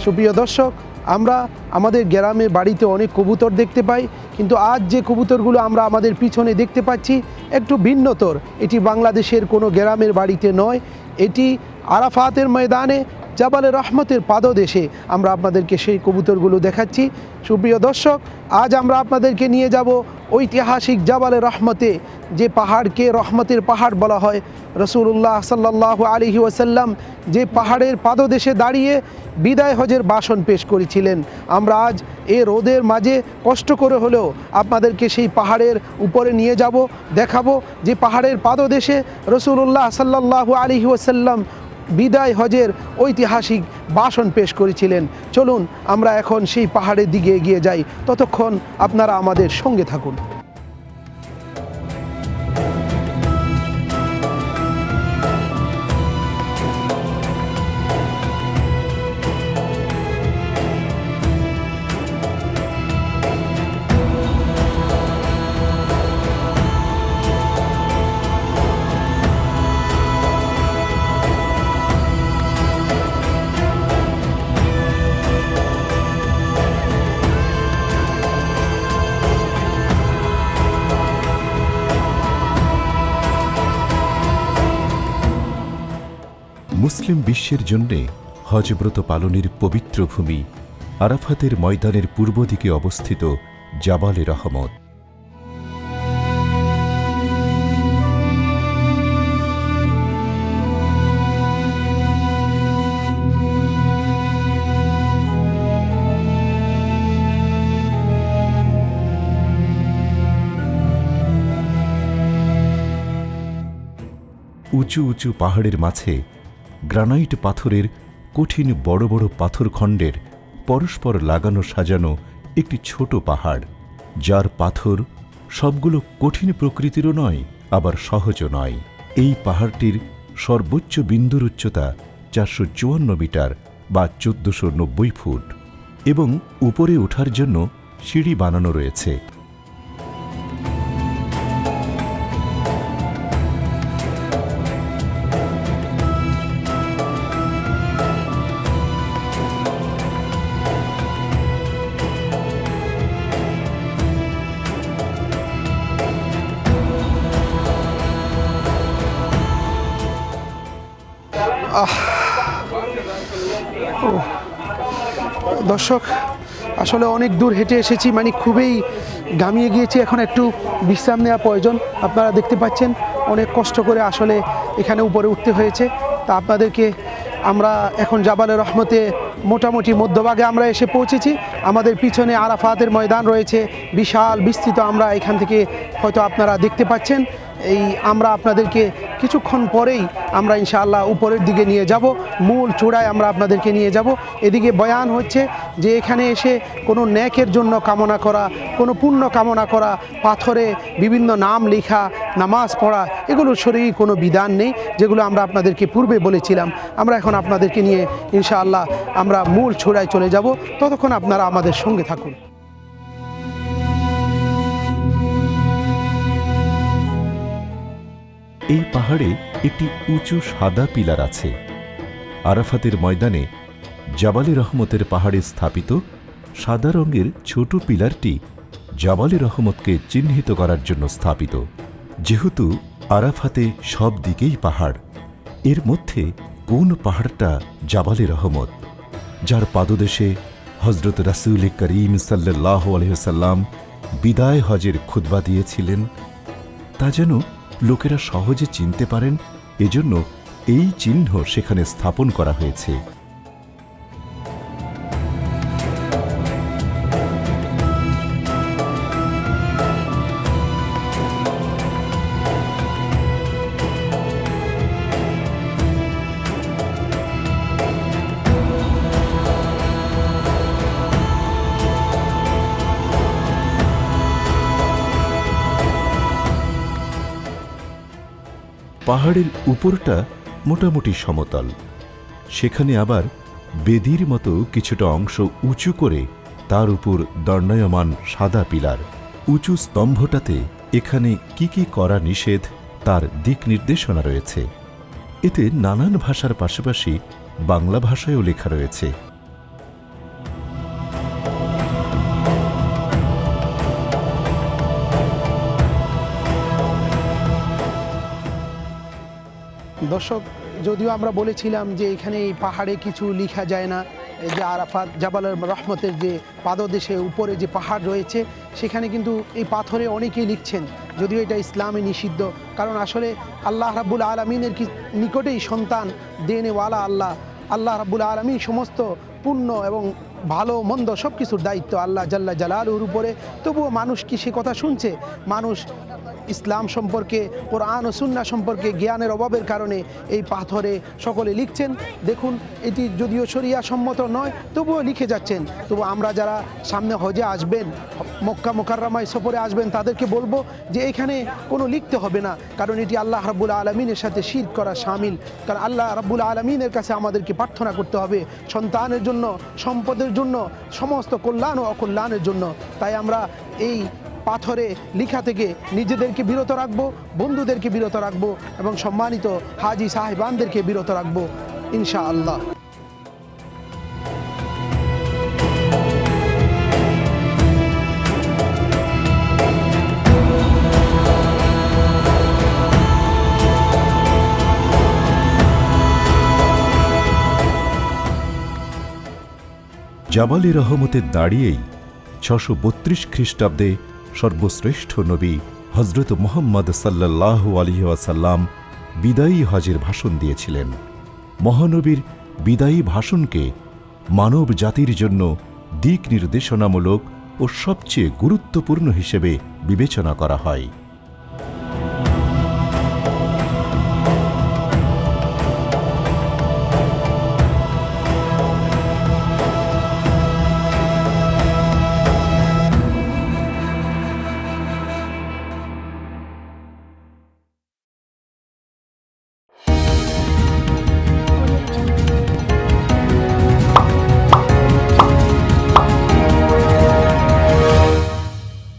সুপ্রিয় দর্শক, আমরা আমাদের গ্রামে বাড়িতে অনেক কবুতর দেখতে পাই, কিন্তু আজ যে কবুতরগুলো আমরা আমাদের পিছনে দেখতে পাচ্ছি একটু ভিন্নতর। এটি বাংলাদেশের কোনো গ্রামের বাড়িতে নয়, এটি আরাফাতের ময়দানে জাবালে রহমতের পাদদেশে আমরা আপনাদেরকে সেই কবুতরগুলো দেখাচ্ছি। সুপ্রিয় দর্শক, আজ আমরা আপনাদেরকে নিয়ে যাব ঐতিহাসিক জাবালে রহমতে, যে পাহাড়কে রহমতের পাহাড় বলা হয়। রাসূলুল্লাহ সাল্লাল্লাহু আলাইহি ওয়াসাল্লাম যে পাহাড়ের পাদদেশে দাঁড়িয়ে বিদায় হজের ভাষণ পেশ করেছিলেন, আমরা আজ এ রোদের মাঝে কষ্ট করে হলেও আপনাদেরকে সেই পাহাড়ের উপরে নিয়ে যাব, দেখাবো যে পাহাড়ের পাদদেশে রাসূলুল্লাহ সাল্লাল্লাহু আলাইহি ওয়াসাল্লাম বিদায় হজের ঐতিহাসিক ভাষণ পেশ করেছিলেন। চলুন আমরা এখন সেই পাহাড়ের দিকে এগিয়ে যাই, ততক্ষণ আপনারা আমাদের সঙ্গে থাকুন। মুসলিম বিশ্বের জন্যে হজব্রত পালনের পবিত্র ভূমি আরাফাতের ময়দানের পূর্ব দিকে অবস্থিত জাবালে রহমত। উঁচু উঁচু পাহাড়ের মাঝে গ্রানাইট পাথরের কঠিন বড় বড় পাথরখণ্ডের পরস্পর লাগানো সাজানো একটি ছোট পাহাড়, যার পাথর সবগুলো কঠিন প্রকৃতিরও নয়, আবার সহজও নয়। এই পাহাড়টির সর্বোচ্চ বিন্দুর উচ্চতা 454 মিটার বা 1490 ফুট এবং উপরে ওঠার জন্য সিঁড়ি বানানো রয়েছে। দর্শক, আসলে অনেক দূর হেঁটে এসেছি, মানে খুবই ঘামিয়ে গিয়েছি, এখন একটু বিশ্রাম নেওয়া প্রয়োজন। আপনারা দেখতে পাচ্ছেন অনেক কষ্ট করে আসলে এখানে উপরে উঠতে হয়েছে। তা আপনাদেরকে আমরা এখন জাবালে রহমতে মোটামুটি মধ্যভাগে আমরা এসে পৌঁছেছি। আমাদের পিছনে আরাফাতের ময়দান রয়েছে, বিশাল বিস্তৃত। আমরা এখান থেকে হয়তো আপনারা দেখতে পাচ্ছেন। আমরা আপনাদেরকে কিছুক্ষণ পরেই আমরা ইনশাআল্লাহ উপরের দিকে নিয়ে যাব, মূল চূড়ায় আমরা আপনাদেরকে নিয়ে যাব। এদিকে বয়ান হচ্ছে যে এখানে এসে কোনো নেকের জন্য কামনা করা, কোনো পুণ্য কামনা করা, পাথরে বিভিন্ন নাম লেখা, নামাজ পড়া, এগুলোর শরীরে কোনো বিধান নেই, যেগুলো আমরা আপনাদেরকে পূর্বে বলেছিলাম। আমরা এখন আপনাদেরকে নিয়ে ইনশাআল্লাহ আমরা মূল চূড়ায় চলে যাব, ততক্ষণ আপনারা আমাদের সঙ্গে থাকুন। এই পাহাড়ে একটি উঁচু সাদা পিলার আছে। আরাফাতের ময়দানে জাবালে রহমতের পাহাড়ে স্থাপিত সাদা রঙের ছোট পিলারটি জাবালে রহমতকে চিহ্নিত করার জন্য স্থাপিত। যেহেতু আরাফাতে সব দিকেই পাহাড়, এর মধ্যে কোন পাহাড়টা জাবালে রহমত, যার পাদদেশে হজরত রাসূল করিম সাল্লাল্লাহু আলাইহি ওয়াসাল্লাম বিদায় হজের খুতবা দিয়েছিলেন, তা যেন লোকেরা সহজে চিনতে পারেন, এজন্য এই চিহ্ন সেখানে স্থাপন করা হয়েছে। পাহাড়ের উপরটা মোটামুটি সমতল, সেখানে আবার বেদির মতো কিছুটা অংশ উঁচু করে তার উপর দণ্ডায়মান সাদা পিলার। উঁচু স্তম্ভটাতে এখানে কি কি করা নিষেধ তার দিক নির্দেশনা রয়েছে। এতে নানান ভাষার পাশাপাশি বাংলা ভাষায়ও লেখা রয়েছে। দর্শক, যদিও আমরা বলেছিলাম যে এখানে এই পাহাড়ে কিছু লেখা যায় না, এই যে আরাফাত জাবালের রহমতের যে পাদদেশে উপরে যে পাহাড় রয়েছে সেখানে কিন্তু এই পাথরে অনেকেই লিখছেন, যদিও এটা ইসলামে নিষিদ্ধ। কারণ আসলে আল্লাহ রাব্বুল আলমিনের নিকটেই সন্তান দেনেওয়ালা আল্লাহ রাব্বুল আলমিন সমস্ত পুণ্য এবং ভালো মন্দ সব কিছুর দায়িত্ব আল্লাহ জাল্লা জালালুর উপরে। তবুও মানুষ কি সে কথা শুনছে? মানুষ ইসলাম সম্পর্কে, কোরআন ও সুন্নাহ সম্পর্কে জ্ঞানের অভাবের কারণে এই পাথরে সকলে লিখছেন। দেখুন, এটি যদিও শরিয়া সম্মত নয় তবুও লিখে যাচ্ছেন। তবু আমরা যারা সামনে হজে আসবেন, মক্কা মুকাররমায় সফরে আসবেন, তাদেরকে বলবো যে এখানে কোনো লিখতে হবে না, কারণ এটি আল্লাহ রাব্বুল আলমিনের সাথে শিরক করা শামিল। কারণ আল্লাহ রাব্বুল আলমিনের কাছে আমাদেরকে প্রার্থনা করতে হবে সন্তানের জন্য, সম্পদের জন্য, সমস্ত কল্যাণ ও অকল্যাণের জন্য। তাই আমরা এই পাথরে লেখা থেকে নিজেদেরকে বিরত রাখবো, বন্ধুদেরকে বিরত রাখবো এবং সম্মানিত হাজি সাহেবানদেরকে বিরত রাখবো ইনশাআল্লাহ। জাবালে রহমতের দাঁড়িয়েই 632 খ্রিস্টাব্দে সর্বশ্রেষ্ঠ নবী হজরত মুহাম্মদ সাল্লাল্লাহু আলাইহি ওয়াসাল্লাম বিদায়ী হজের ভাষণ দিয়েছিলেন। মহানবীর বিদায়ী ভাষণকে মানব জাতির জন্য দিক নির্দেশনামূলক ও সবচেয়ে গুরুত্বপূর্ণ হিসেবে বিবেচনা করা হয়।